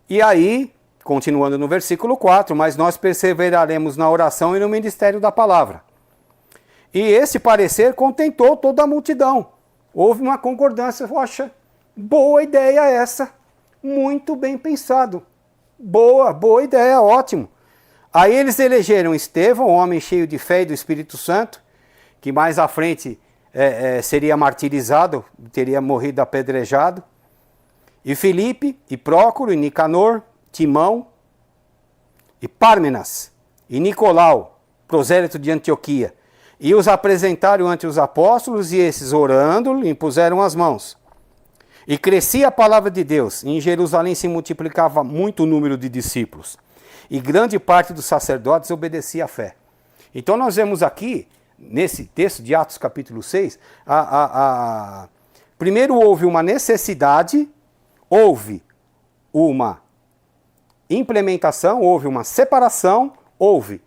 E aí, continuando no versículo 4, mas nós perseveraremos na oração e no ministério da palavra. E esse parecer contentou toda a multidão. Houve uma concordância. Poxa, boa ideia essa, muito bem pensado. Boa ideia, ótimo. Aí eles elegeram Estevão, um homem cheio de fé e do Espírito Santo, que mais à frente seria martirizado, teria morrido apedrejado. E Filipe, e Prócoro, e Nicanor, Timão, e Pármenas, e Nicolau, prosélito de Antioquia. E os apresentaram ante os apóstolos, e esses, orando, lhe impuseram as mãos. E crescia a palavra de Deus, e em Jerusalém se multiplicava muito o número de discípulos. E grande parte dos sacerdotes obedecia à fé. Então nós vemos aqui, nesse texto de Atos capítulo 6, primeiro houve uma necessidade, houve uma implementação, houve uma separação, houve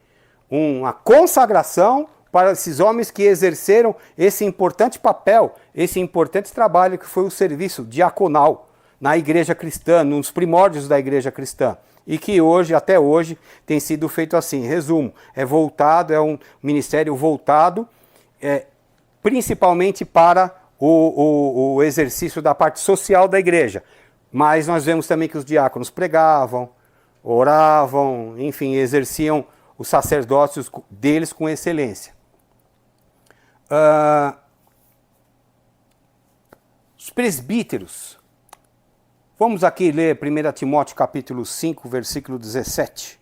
uma consagração para esses homens que exerceram esse importante papel, esse importante trabalho que foi o serviço diaconal na igreja cristã, nos primórdios da igreja cristã. E que hoje, até hoje, tem sido feito assim. Resumo, é um ministério voltado principalmente para o exercício da parte social da igreja. Mas nós vemos também que os diáconos pregavam, oravam, enfim, exerciam os sacerdócios deles com excelência. Os presbíteros. Vamos aqui ler 1 Timóteo capítulo 5, versículo 17.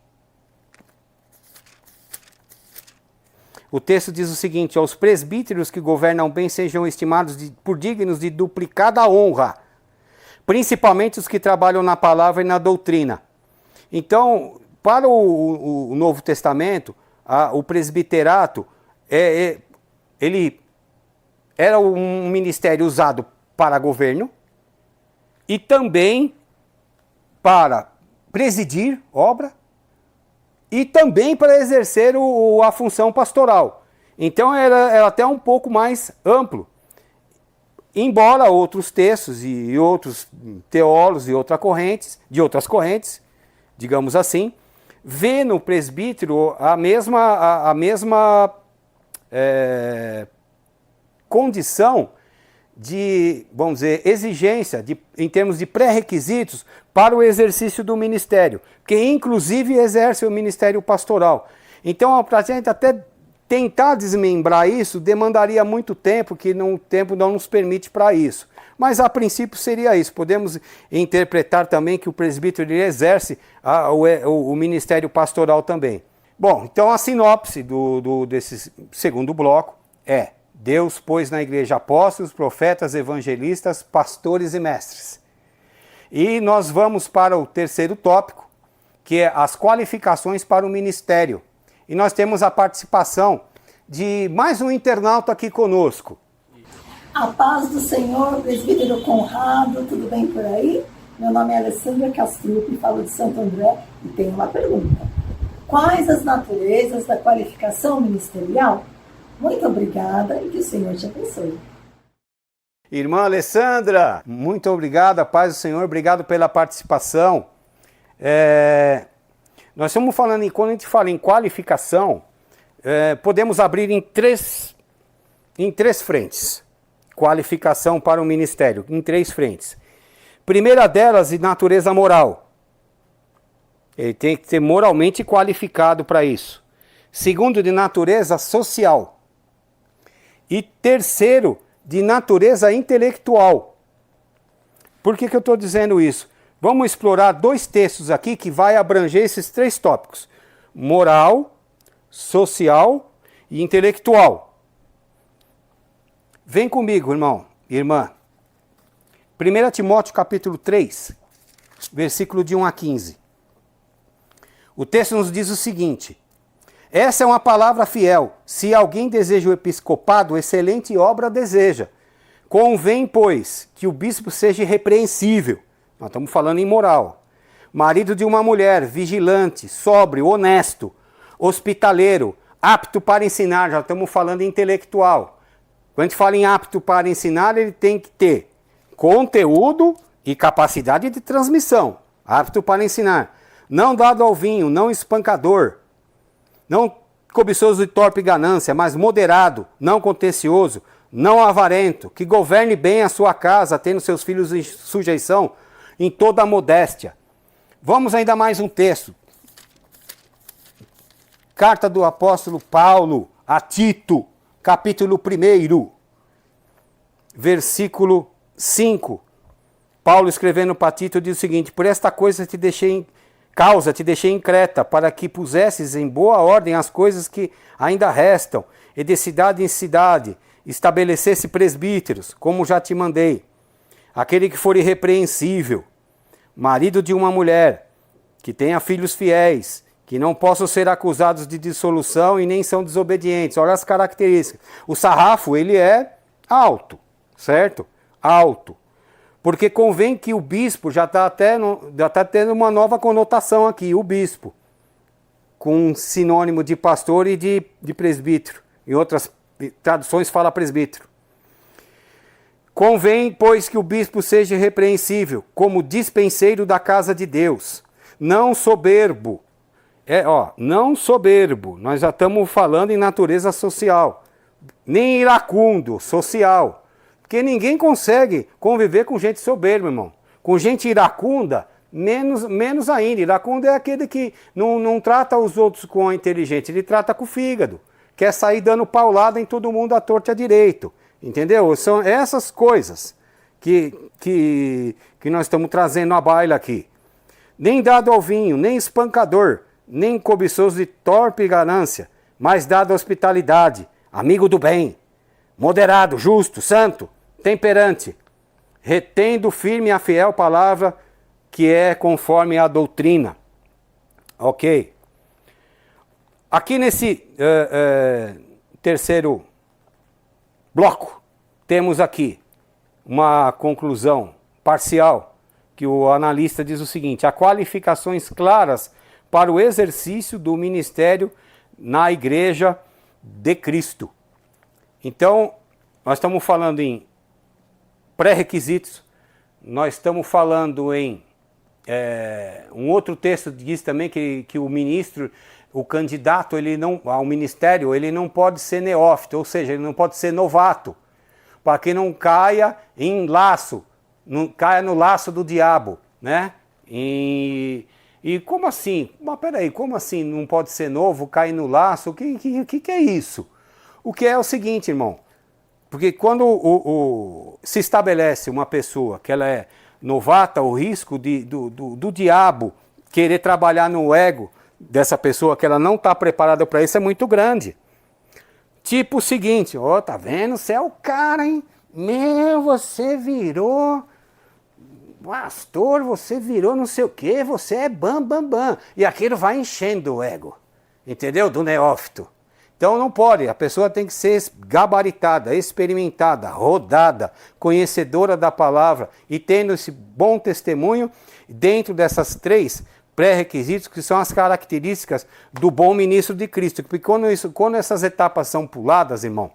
O texto diz o seguinte: aos presbíteros que governam bem sejam estimados por dignos de duplicada honra, principalmente os que trabalham na palavra e na doutrina. Então, para o Novo Testamento, o presbiterato, ele era um ministério usado para governo, e também para presidir obra, e também para exercer a função pastoral. Então era até um pouco mais amplo. Embora outros textos e outros teólogos de outras correntes, digamos assim, vê no presbítero a mesma condição de, vamos dizer, exigência em termos de pré-requisitos para o exercício do ministério, que inclusive exerce o ministério pastoral. Então, para a gente até tentar desmembrar isso, demandaria muito tempo, que o tempo não nos permite para isso. Mas a princípio seria isso. Podemos interpretar também que o presbítero ele exerce o ministério pastoral também. Bom, então a sinopse desse segundo bloco é: Deus pôs na igreja apóstolos, profetas, evangelistas, pastores e mestres. E nós vamos para o terceiro tópico, que é as qualificações para o ministério. E nós temos a participação de mais um internauta aqui conosco. A paz do Senhor, presbítero Conrado, tudo bem por aí? Meu nome é Alessandra Castrucci, falo de Santo André e tenho uma pergunta. Quais as naturezas da qualificação ministerial? Muito obrigada e que o Senhor te abençoe. Irmã Alessandra, muito obrigada, paz do Senhor, obrigado pela participação. Nós estamos falando, quando a gente fala em qualificação, podemos abrir em três frentes. Qualificação para o ministério, em 3 frentes. Primeira delas, de natureza moral. Ele tem que ser moralmente qualificado para isso. Segundo, de natureza social. E terceiro, de natureza intelectual. Por que eu estou dizendo isso? Vamos explorar 2 textos aqui que vai abranger esses 3 tópicos: moral, social e intelectual. Vem comigo, irmão, irmã. 1 Timóteo capítulo 3, versículo de 1 a 15. O texto nos diz o seguinte: essa é uma palavra fiel. Se alguém deseja o episcopado, excelente obra deseja. Convém, pois, que o bispo seja irrepreensível. Nós estamos falando em moral. marido de uma mulher, vigilante, sóbrio, honesto, hospitaleiro, apto para ensinar, já estamos falando em intelectual. Quando a gente fala em apto para ensinar, ele tem que ter conteúdo e capacidade de transmissão. Apto para ensinar. Não dado ao vinho, não espancador, não cobiçoso de torpe ganância, mas moderado, não contencioso, não avarento, que governe bem a sua casa, tendo seus filhos em sujeição, em toda a modéstia. Vamos ainda mais um texto. Carta do apóstolo Paulo a Tito, capítulo 1, versículo 5. Paulo escrevendo para Tito diz o seguinte: por esta coisa te deixei em Creta, para que pusesses em boa ordem as coisas que ainda restam, e de cidade em cidade estabelecesse presbíteros, como já te mandei. Aquele que for irrepreensível, marido de uma mulher, que tenha filhos fiéis, que não possam ser acusados de dissolução e nem são desobedientes. Olha as características. O sarrafo, ele é alto, certo? Alto. Porque convém que o bispo já está tendo uma nova conotação aqui, o bispo, com um sinônimo de pastor e de presbítero. Em outras traduções fala presbítero. Convém, pois, que o bispo seja irrepreensível, como dispenseiro da casa de Deus, não soberbo. Não soberbo, nós já estamos falando em natureza social, nem iracundo, social, porque ninguém consegue conviver com gente soberba, irmão. Com gente iracunda, menos ainda. Iracundo é aquele que não trata os outros com a inteligência, ele trata com o fígado, quer sair dando paulada em todo mundo à torta e à direito, entendeu? São essas coisas que nós estamos trazendo à baila aqui. Nem dado ao vinho, nem espancador, nem cobiçoso de torpe ganância, mas dado à hospitalidade, amigo do bem, moderado, justo, santo, temperante, retendo firme a fiel palavra que é conforme a doutrina. Ok. Aqui nesse terceiro bloco, temos aqui uma conclusão parcial, que o analista diz o seguinte: há qualificações claras para o exercício do ministério na Igreja de Cristo. Então, nós estamos falando em pré-requisitos, nós estamos falando em... um outro texto diz também que o ministro, o candidato ao ministério, ele não pode ser neófito, ou seja, ele não pode ser novato, para que não caia em laço, não caia no laço do diabo, né? E como assim? Mas peraí, como assim não pode ser novo, cair no laço? O que é isso? O que é o seguinte, irmão, porque quando se estabelece uma pessoa que ela é novata, o risco do diabo querer trabalhar no ego dessa pessoa, que ela não está preparada para isso, é muito grande. Tipo o seguinte: tá vendo? Você é o cara, hein? Você virou... pastor, você virou não sei o que, você é bam. E aquilo vai enchendo o ego, entendeu? Do neófito. Então não pode, a pessoa tem que ser gabaritada, experimentada, rodada, conhecedora da palavra e tendo esse bom testemunho dentro dessas 3 pré-requisitos que são as características do bom ministro de Cristo. Porque quando essas etapas são puladas, irmão,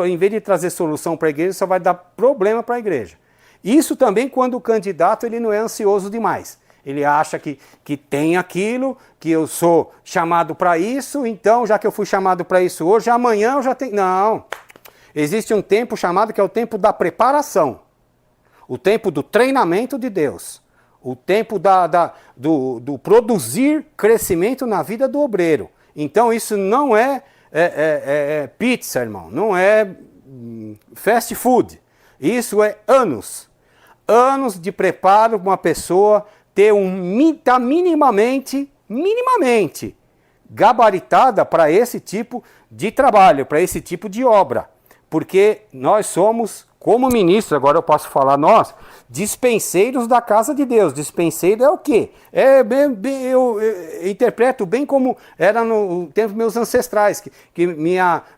em vez de trazer solução para a igreja, só vai dar problema para a igreja. Isso também quando o candidato ele não é ansioso demais. Ele acha que tem aquilo, que eu sou chamado para isso, então já que eu fui chamado para isso hoje, amanhã eu já tenho... Não, existe um tempo chamado que é o tempo da preparação, o tempo do treinamento de Deus, o tempo do produzir crescimento na vida do obreiro. Então isso não é pizza, irmão, não é fast food, isso é anos de preparo para uma pessoa tá minimamente gabaritada para esse tipo de trabalho, para esse tipo de obra. Porque nós somos como ministro, agora eu posso falar nós, dispenseiros da casa de Deus. Dispenseiro é o quê? Eu interpreto bem como era no tempo dos meus ancestrais, que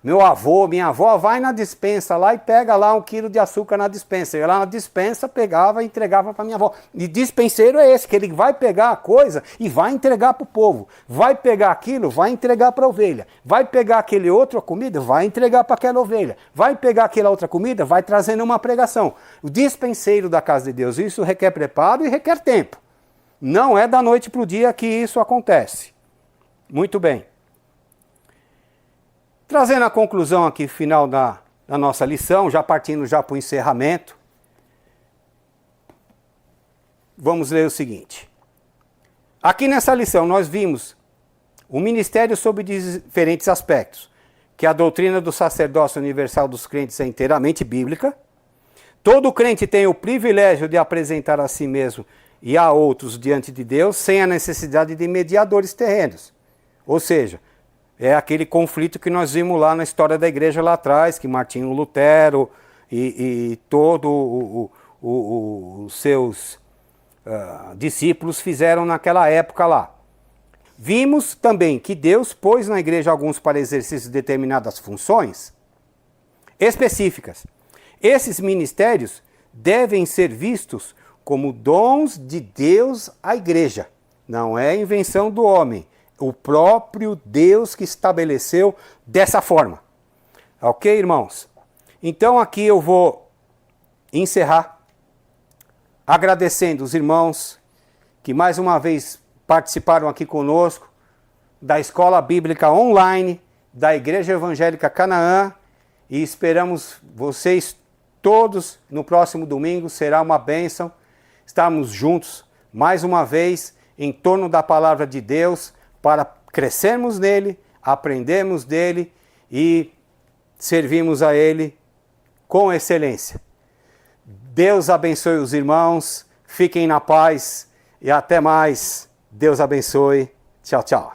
meu avô, minha avó vai na dispensa lá e pega lá 1 quilo de açúcar na dispensa. Eu lá na dispensa pegava e entregava para minha avó. E dispenseiro é esse, que ele vai pegar a coisa e vai entregar para o povo. Vai pegar aquilo, vai entregar para a ovelha. Vai pegar aquele outra comida, vai entregar para aquela ovelha. Vai pegar aquela outra comida, vai trazer uma pregação. O dispenseiro da casa de Deus, isso requer preparo e requer tempo. Não é da noite para o dia que isso acontece. Muito bem. Trazendo a conclusão aqui, final da nossa lição, já partindo já para o encerramento, vamos ler o seguinte. Aqui nessa lição nós vimos o ministério sob diferentes aspectos, que a doutrina do sacerdócio universal dos crentes é inteiramente bíblica. Todo crente tem o privilégio de apresentar a si mesmo e a outros diante de Deus, sem a necessidade de mediadores terrenos. Ou seja, é aquele conflito que nós vimos lá na história da igreja lá atrás, que Martinho Lutero e todos os seus discípulos fizeram naquela época lá. Vimos também que Deus pôs na igreja alguns para exercício de determinadas funções específicas. Esses ministérios devem ser vistos como dons de Deus à igreja. Não é invenção do homem. O próprio Deus que estabeleceu dessa forma. Ok, irmãos? Então aqui eu vou encerrar agradecendo os irmãos que mais uma vez participaram aqui conosco da Escola Bíblica Online da Igreja Evangélica Canaã e esperamos vocês todos no próximo domingo. Será uma bênção estarmos juntos mais uma vez em torno da palavra de Deus para crescermos nele, aprendermos dele e servirmos a ele com excelência. Deus abençoe os irmãos, fiquem na paz e até mais. Deus abençoe. Tchau, tchau.